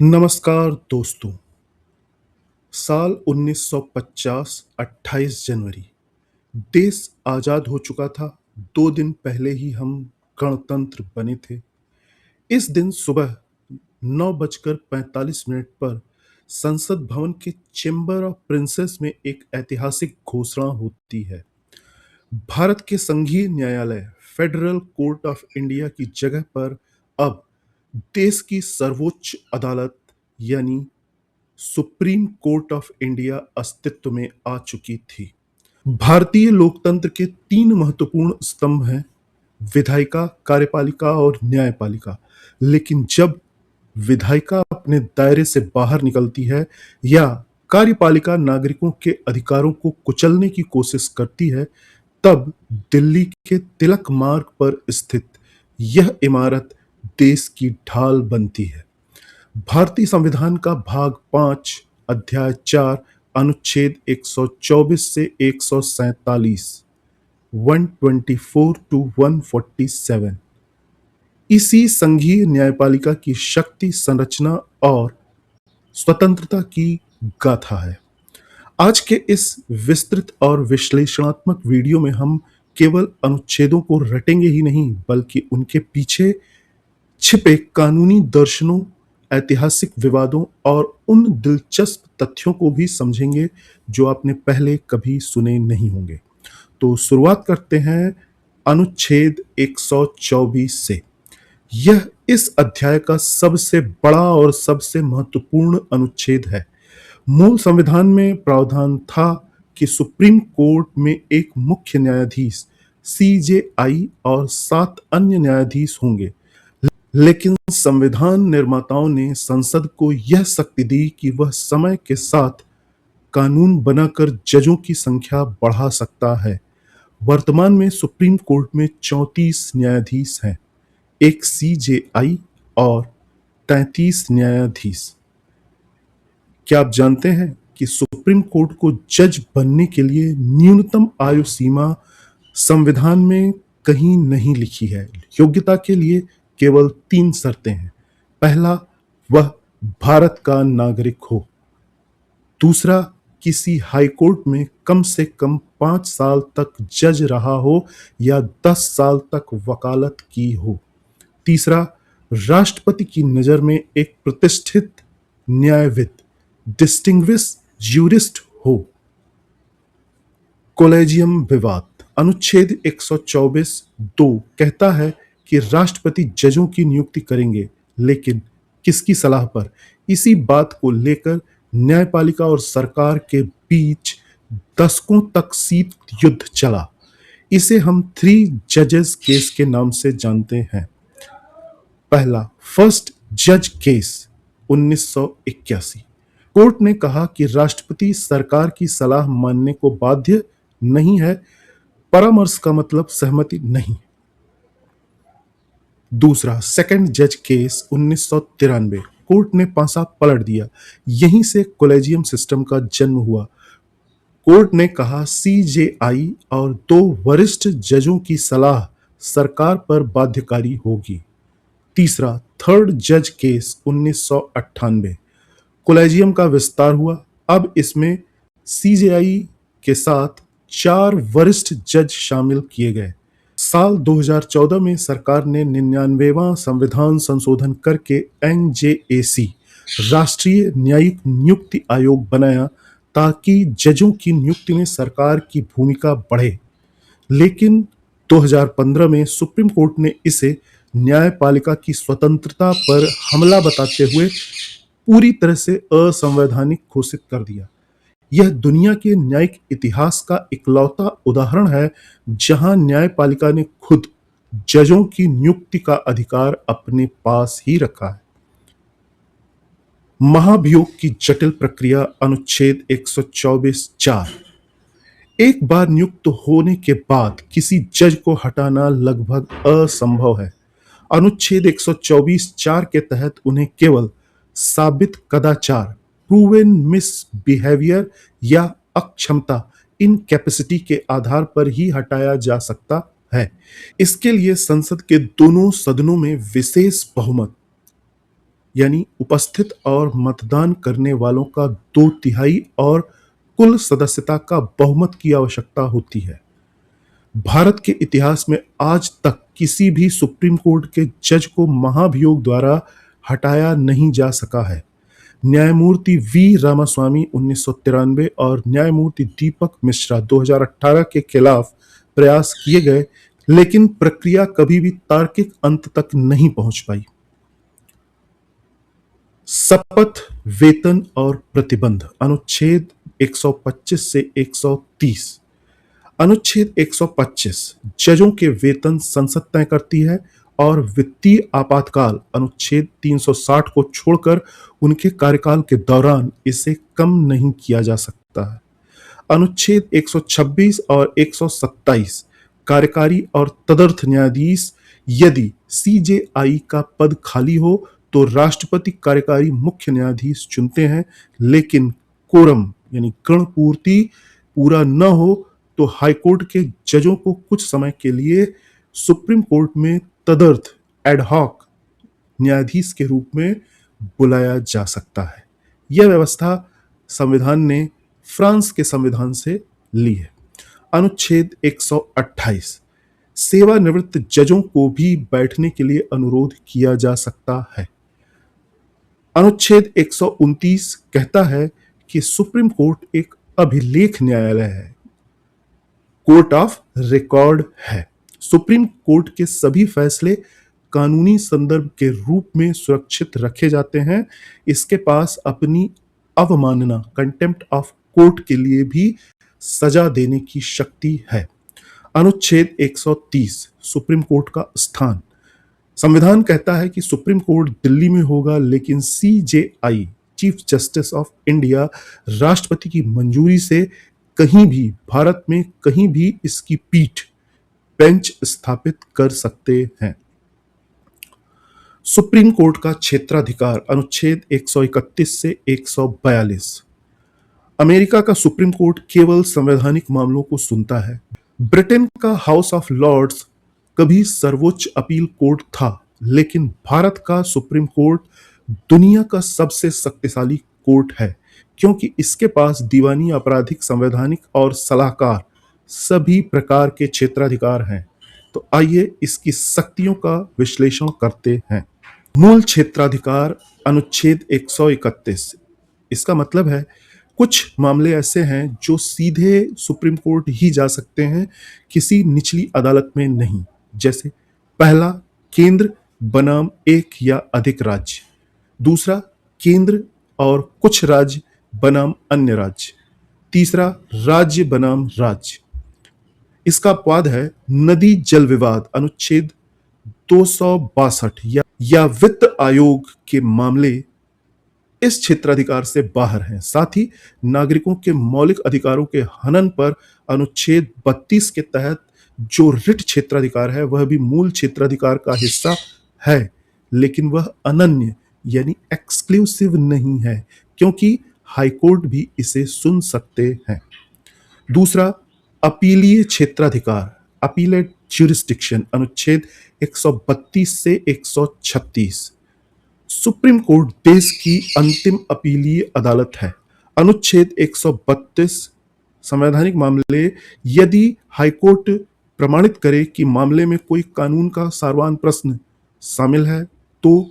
नमस्कार दोस्तों। साल 1950 28 जनवरी। देश आजाद हो चुका था। 2 दिन पहले ही हम गणतंत्र बने थे। इस दिन सुबह 9:45 पर संसद भवन के चेंबर ऑफ प्रिंसेस में एक ऐतिहासिक घोषणा होती है। भारत के संघीय न्यायालय फेडरल कोर्ट ऑफ इंडिया की जगह पर अब देश की सर्वोच्च अदालत यानी सुप्रीम कोर्ट ऑफ इंडिया अस्तित्व में आ चुकी थी। भारतीय लोकतंत्र के 3 महत्वपूर्ण स्तंभ हैं, विधायिका, कार्यपालिका और न्यायपालिका। लेकिन जब विधायिका अपने दायरे से बाहर निकलती है या कार्यपालिका नागरिकों के अधिकारों को कुचलने की कोशिश करती है, तब दिल्ली के तिलक मार्ग पर स्थित यह इमारत देश की ढाल बनती है। भारतीय संविधान का भाग 5 अध्याय 4 अनुच्छेद 124 से 147 124 टू 147 इसी संघीय न्यायपालिका की शक्ति, संरचना और स्वतंत्रता की गाथा है। आज के इस विस्तृत और विश्लेषणात्मक वीडियो में हम केवल अनुच्छेदों को रटेंगे ही नहीं, बल्कि उनके पीछे छिपे कानूनी दर्शनों, ऐतिहासिक विवादों और उन दिलचस्प तथ्यों को भी समझेंगे जो आपने पहले कभी सुने नहीं होंगे। तो शुरुआत करते हैं अनुच्छेद 124 से। यह इस अध्याय का सबसे बड़ा और सबसे महत्वपूर्ण अनुच्छेद है। मूल संविधान में प्रावधान था कि सुप्रीम कोर्ट में एक मुख्य न्यायाधीश, सीजेआई और 7 अन्य न्यायाधीश होंगे। लेकिन संविधान निर्माताओं ने संसद को यह शक्ति दी कि वह समय के साथ कानून बनाकर जजों की संख्या बढ़ा सकता है। वर्तमान में सुप्रीम कोर्ट में 34 न्यायाधीश हैं, एक सीजेआई और 33 न्यायाधीश। क्या आप जानते हैं कि सुप्रीम कोर्ट को जज बनने के लिए न्यूनतम आयु सीमा संविधान में कहीं नहीं लिखी है। योग्यता के लिए केवल 3 शर्तें हैं। पहला, वह भारत का नागरिक हो। दूसरा, किसी हाई कोर्ट में कम से कम 5 साल तक जज रहा हो या 10 साल तक वकालत की हो। तीसरा, राष्ट्रपति की नजर में एक प्रतिष्ठित न्यायविद, डिस्टिंग्विश ज्यूरिस्ट हो। कोलेजियम विवाद। अनुच्छेद 124(2) कहता है कि राष्ट्रपति जजों की नियुक्ति करेंगे, लेकिन किसकी सलाह पर? इसी बात को लेकर न्यायपालिका और सरकार के बीच दशकों तक शीत युद्ध चला। इसे हम 3 जजेस केस के नाम से जानते हैं। पहला, फर्स्ट जज केस 1981। कोर्ट ने कहा कि राष्ट्रपति सरकार की सलाह मानने को बाध्य नहीं है। परामर्श का मतलब सहमति नहीं। दूसरा, सेकंड जज केस 1993। कोर्ट ने पासा पलट दिया। यहीं से कोलेजियम सिस्टम का जन्म हुआ। कोर्ट ने कहा सीजेआई और 2 वरिष्ठ जजों की सलाह सरकार पर बाध्यकारी होगी। तीसरा, थर्ड जज केस 1998। कोलेजियम का विस्तार हुआ। अब इसमें सीजेआई के साथ 4 वरिष्ठ जज शामिल किए गए। साल 2014 में सरकार ने 99वां संविधान संशोधन करके एनजेएसी राष्ट्रीय न्यायिक नियुक्ति आयोग बनाया ताकि जजों की नियुक्ति में सरकार की भूमिका बढ़े। लेकिन 2015 में सुप्रीम कोर्ट ने इसे न्यायपालिका की स्वतंत्रता पर हमला बताते हुए पूरी तरह से असंवैधानिक घोषित कर दिया। यह दुनिया के न्यायिक इतिहास का इकलौता उदाहरण है जहां न्यायपालिका ने खुद जजों की नियुक्ति का अधिकार अपने पास ही रखा है। महाभियोग की जटिल प्रक्रिया। अनुच्छेद 124(4). एक बार नियुक्त होने के बाद किसी जज को हटाना लगभग असंभव है। अनुच्छेद 124(4) के तहत उन्हें केवल साबित कदाचार, प्रूवन मिसबिहेवियर या अक्षमता, इनकैपेसिटी के आधार पर ही हटाया जा सकता है। इसके लिए संसद के दोनों सदनों में विशेष बहुमत यानी उपस्थित और मतदान करने वालों का 2/3 और कुल सदस्यता का बहुमत की आवश्यकता होती है। भारत के इतिहास में आज तक किसी भी सुप्रीम कोर्ट के जज को महाभियोग द्वारा हटाया नहीं जा सका है। न्यायमूर्ति वी रामास्वामी 1993 और न्यायमूर्ति दीपक मिश्रा 2018 के खिलाफ प्रयास किए गए, लेकिन प्रक्रिया कभी भी तार्किक अंत तक नहीं पहुंच पाई। शपथ, वेतन और प्रतिबंध, अनुच्छेद 125 से 130। अनुच्छेद 125 जजों के वेतन संसद तय करती है और वित्तीय आपातकाल अनुच्छेद 360 को छोड़कर उनके कार्यकाल के दौरान इसे कम नहीं किया जा सकता है। अनुच्छेद 126 और 127 कार्यकारी और तदर्थ न्यायाधीश, यदि सीजेआई का पद खाली हो तो राष्ट्रपति कार्यकारी मुख्य न्यायाधीश चुनते हैं, लेकिन कोरम यानी गण पूर्ति पूरा न हो तो हाईकोर्ट के जजों को कुछ समय के लिए सुप्रीम कोर्ट में तदर्थ एडहॉक न्यायाधीश के रूप में बुलाया जा सकता है। यह व्यवस्था संविधान ने फ्रांस के संविधान से ली है। अनुच्छेद 128 सेवानिवृत्त जजों को भी बैठने के लिए अनुरोध किया जा सकता है। अनुच्छेद 129 कहता है कि सुप्रीम कोर्ट एक अभिलेख न्यायालय है, कोर्ट ऑफ रिकॉर्ड है। सुप्रीम कोर्ट के सभी फैसले कानूनी संदर्भ के रूप में सुरक्षित रखे जाते हैं। इसके पास अपनी अवमानना कंटेम्प्ट ऑफ कोर्ट के लिए भी सजा देने की शक्ति है। अनुच्छेद 130 सुप्रीम कोर्ट का स्थान, संविधान कहता है कि सुप्रीम कोर्ट दिल्ली में होगा, लेकिन CJI chief justice of India राष्ट्रपति की मंजूरी से कहीं भी भारत में कहीं भी इसकी पीठ बेंच स्थापित कर सकते हैं। सुप्रीम कोर्ट का क्षेत्राधिकार, अनुच्छेद 131 से 142। अमेरिका का सुप्रीम कोर्ट केवल संवैधानिक मामलों को सुनता है। ब्रिटेन का हाउस ऑफ लॉर्ड्स कभी सर्वोच्च अपील कोर्ट था, लेकिन भारत का सुप्रीम कोर्ट दुनिया का सबसे शक्तिशाली कोर्ट है, क्योंकि इसके पास दीवानी, आपराधिक, संवैधानिक और सलाहकार सभी प्रकार के क्षेत्राधिकार हैं। तो आइए इसकी शक्तियों का विश्लेषण करते हैं। मूल क्षेत्राधिकार, अनुच्छेद 131। इसका मतलब है कुछ मामले ऐसे हैं जो सीधे सुप्रीम कोर्ट ही जा सकते हैं, किसी निचली अदालत में नहीं। जैसे पहला, केंद्र बनाम एक या अधिक राज्य। दूसरा, केंद्र और कुछ राज्य बनाम अन्य राज्य। तीसरा, राज्य बनाम राज्य। इसका अपवाद है नदी जल विवाद, अनुच्छेद 262 या वित्त आयोग के मामले इस क्षेत्राधिकार से बाहर हैं। साथ ही नागरिकों के मौलिक अधिकारों के हनन पर अनुच्छेद 32 के तहत जो रिट क्षेत्राधिकार है वह भी मूल क्षेत्राधिकार का हिस्सा है, लेकिन वह अनन्य यानी एक्सक्लूसिव नहीं है, क्योंकि हाईकोर्ट भी इसे सुन सकते हैं। दूसरा, अपीलीय क्षेत्राधिकार, अपीलेट ज्यूरिसडिक्शन, अनुच्छेद 132 से 136। सुप्रीम कोर्ट देश की अंतिम अपीलीय अदालत है। अनुच्छेद 132 संवैधानिक मामले, यदि हाईकोर्ट प्रमाणित करे कि मामले में कोई कानून का सारवान प्रश्न शामिल है तो।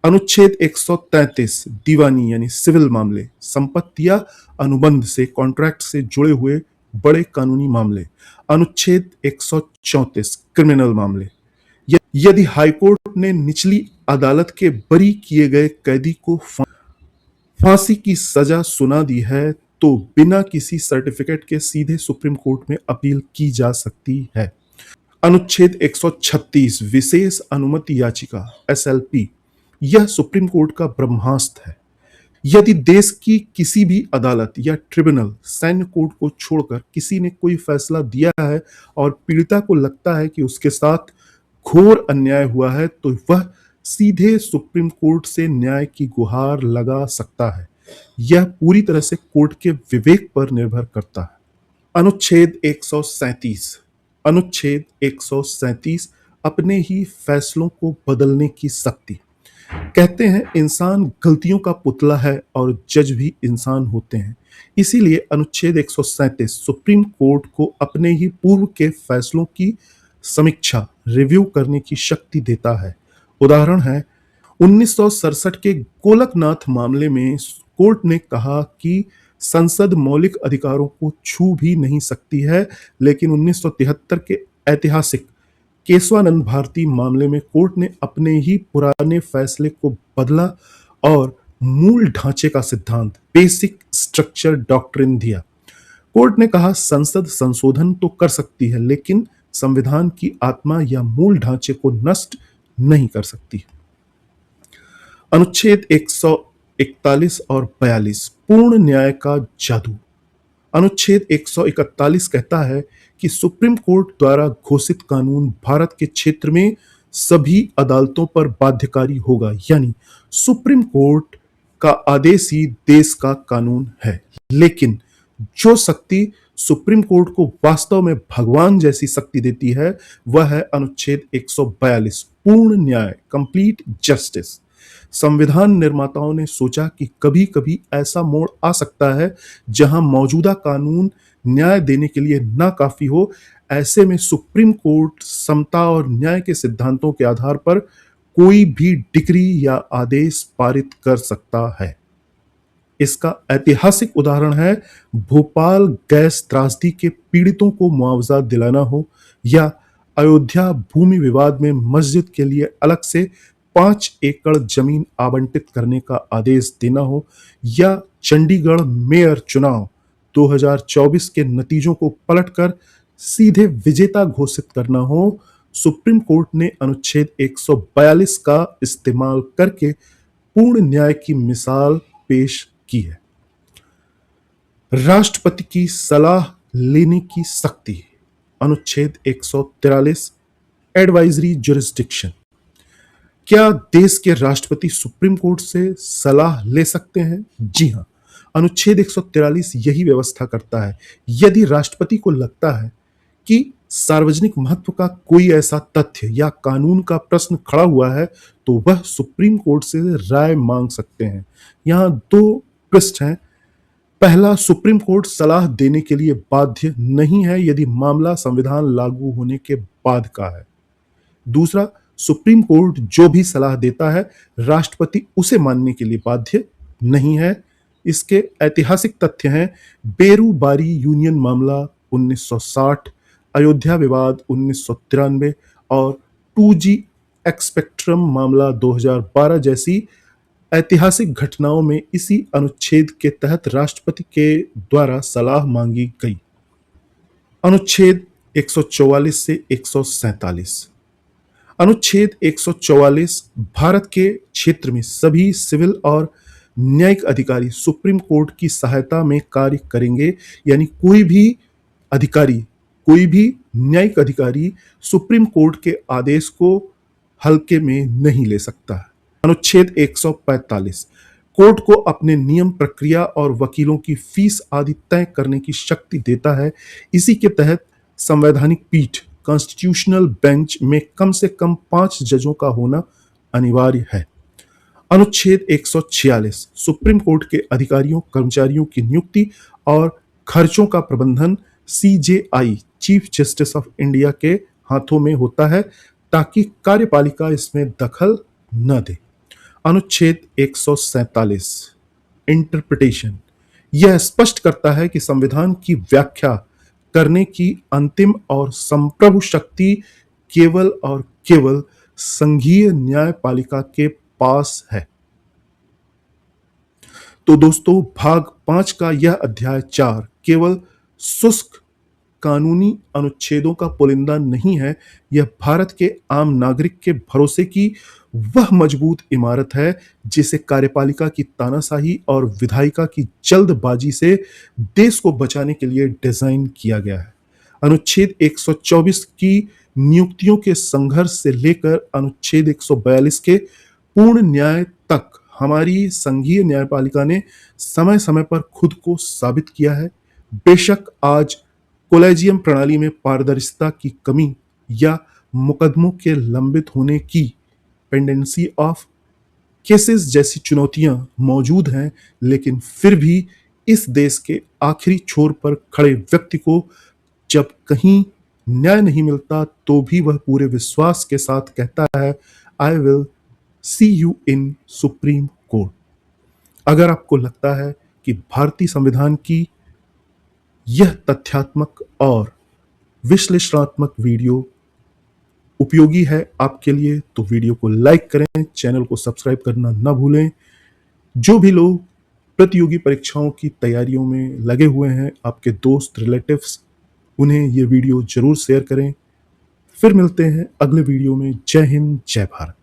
अनुच्छेद 133 दीवानी यानी सिविल मामले, संपत्ति या अनुबंध से, कॉन्ट्रैक्ट से जुड़े हुए बड़े कानूनी मामले। अनुच्छेद 134 क्रिमिनल मामले, यदि हाईकोर्ट ने निचली अदालत के बरी किए गए कैदी को फांसी की सजा सुना दी है तो बिना किसी सर्टिफिकेट के सीधे सुप्रीम कोर्ट में अपील की जा सकती है। अनुच्छेद 136 विशेष अनुमति याचिका, एसएलपी, यह सुप्रीम कोर्ट का ब्रह्मास्त्र है। यदि देश की किसी भी अदालत या ट्रिब्यूनल सैन्य कोर्ट को छोड़कर किसी ने कोई फैसला दिया है और पीड़िता को लगता है कि उसके साथ घोर अन्याय हुआ है, तो वह सीधे सुप्रीम कोर्ट से न्याय की गुहार लगा सकता है। यह पूरी तरह से कोर्ट के विवेक पर निर्भर करता है। अनुच्छेद 137, अनुच्छेद 137 अपने ही फैसलों को बदलने की शक्ति। कहते हैं इंसान गलतियों का पुतला है और जज भी इंसान होते हैं। इसीलिए अनुच्छेद 137 सुप्रीम कोर्ट को अपने ही पूर्व के फैसलों की समीक्षा रिव्यू करने की शक्ति देता है। उदाहरण है 1967 के गोलकनाथ मामले में कोर्ट ने कहा कि संसद मौलिक अधिकारों को छू भी नहीं सकती है, लेकिन 1973 के ऐतिहासिक केशवानंद भारती मामले में कोर्ट ने अपने ही पुराने फैसले को बदला और मूल ढांचे का सिद्धांत बेसिक स्ट्रक्चर डॉक्ट्रिन दिया। कोर्ट ने कहा संसद संशोधन तो कर सकती है, लेकिन संविधान की आत्मा या मूल ढांचे को नष्ट नहीं कर सकती। अनुच्छेद 141 और 42 पूर्ण न्याय का जादू। अनुच्छेद 141 कहता है कि सुप्रीम कोर्ट द्वारा घोषित कानून भारत के क्षेत्र में सभी अदालतों पर बाध्यकारी होगा, यानी सुप्रीम कोर्ट का आदेश ही देश का कानून है। लेकिन जो शक्ति सुप्रीम कोर्ट को वास्तव में भगवान जैसी शक्ति देती है वह है अनुच्छेद 142 पूर्ण न्याय कंप्लीट जस्टिस। संविधान निर्माताओं ने सोचा कि कभी कभी ऐसा मोड़ आ सकता है जहां मौजूदा कानून न्याय देने के लिए ना काफी हो। ऐसे में सुप्रीम कोर्ट समता और न्याय के सिद्धांतों के आधार पर कोई भी डिक्री या आदेश पारित कर सकता है। इसका ऐतिहासिक उदाहरण है भोपाल गैस त्रासदी के पीड़ितों को मुआवजा दिलाना हो, या अयोध्या भूमि विवाद में मस्जिद के लिए अलग से 5 एकड़ जमीन आवंटित करने का आदेश देना हो, या चंडीगढ़ मेयर चुनाव 2024 के नतीजों को पलटकर सीधे विजेता घोषित करना हो। सुप्रीम कोर्ट ने अनुच्छेद 142 का इस्तेमाल करके पूर्ण न्याय की मिसाल पेश की है। राष्ट्रपति की सलाह लेने की शक्ति। अनुच्छेद 143 एडवाइजरी जुरिस्डिक्शन। क्या देश के राष्ट्रपति सुप्रीम कोर्ट से सलाह ले सकते हैं? जी हां, अनुच्छेद 143 यही व्यवस्था करता है। यदि राष्ट्रपति को लगता है कि सार्वजनिक महत्व का कोई ऐसा तथ्य या कानून का प्रश्न खड़ा हुआ है तो वह सुप्रीम कोर्ट से राय मांग सकते हैं। यहां 2 पृष्ठ हैं। पहला, सुप्रीम कोर्ट सलाह देने के लिए बाध्य नहीं है यदि मामला संविधान लागू होने के बाद का है। दूसरा, सुप्रीम कोर्ट जो भी सलाह देता है राष्ट्रपति उसे मानने के लिए बाध्य नहीं है। इसके ऐतिहासिक तथ्य हैं बेरूबारी यूनियन मामला 1960, अयोध्या विवाद 1993 और 2G एक्सपेक्ट्रम मामला 2012 जैसी ऐतिहासिक घटनाओं में इसी अनुच्छेद के तहत राष्ट्रपति के द्वारा सलाह मांगी गई। अनुच्छेद 144 से 147। अनुच्छेद 144 भारत के क्षेत्र में सभी सिविल और न्यायिक अधिकारी सुप्रीम कोर्ट की सहायता में कार्य करेंगे, यानी कोई भी न्यायिक अधिकारी सुप्रीम कोर्ट के आदेश को हल्के में नहीं ले सकता। अनुच्छेद 145 कोर्ट को अपने नियम प्रक्रिया और वकीलों की फीस आदि तय करने की शक्ति देता है। इसी के तहत संवैधानिक पीठ कॉन्स्टिट्यूशनल बेंच में कम से कम 5 जजों का होना अनिवार्य है। अनुच्छेद 146 सुप्रीम कोर्ट के अधिकारियों कर्मचारियों की नियुक्ति और खर्चों का प्रबंधन CJI chief justice of India के हाथों में होता है ताकि कार्यपालिका इसमें दखल न दे। अनुच्छेद 147 इंटरप्रिटेशन यह स्पष्ट करता है कि संविधान की व्याख्या करने की अंतिम और संप्रभु शक्ति केवल और केवल संघीय न्यायपालिका के पास है। तो दोस्तों, भाग 5 का यह अध्याय 4 केवल शुष्क कानूनी अनुच्छेदों का पुलिंदा नहीं है, यह भारत के आम नागरिक के भरोसे की वह मजबूत इमारत है जिसे कार्यपालिका की तानाशाही और विधायिका की जल्दबाजी से देश को बचाने के लिए डिजाइन किया गया है। अनुच्छेद 124 की नियुक्तियों के संघर्ष से लेकर अनुच्छेद 142 के पूर्ण न्याय तक हमारी संघीय न्यायपालिका ने समय समय पर खुद को साबित किया है। बेशक आज कोलेजियम प्रणाली में पारदर्शिता की कमी या मुकदमों के लंबित होने की पेंडेंसी ऑफ केसेस जैसी चुनौतियां मौजूद हैं, लेकिन फिर भी इस देश के आखिरी छोर पर खड़े व्यक्ति को जब कहीं न्याय नहीं मिलता तो भी वह पूरे विश्वास के साथ कहता है, I will see you in supreme court. अगर आपको लगता है कि भारतीय संविधान की यह तथ्यात्मक और विश्लेषणात्मक वीडियो उपयोगी है आपके लिए, तो वीडियो को लाइक करें, चैनल को सब्सक्राइब करना ना भूलें। जो भी लोग प्रतियोगी परीक्षाओं की तैयारियों में लगे हुए हैं, आपके दोस्त, रिलेटिव्स, उन्हें ये वीडियो जरूर शेयर करें। फिर मिलते हैं अगले वीडियो में। जय हिंद, जय भारत।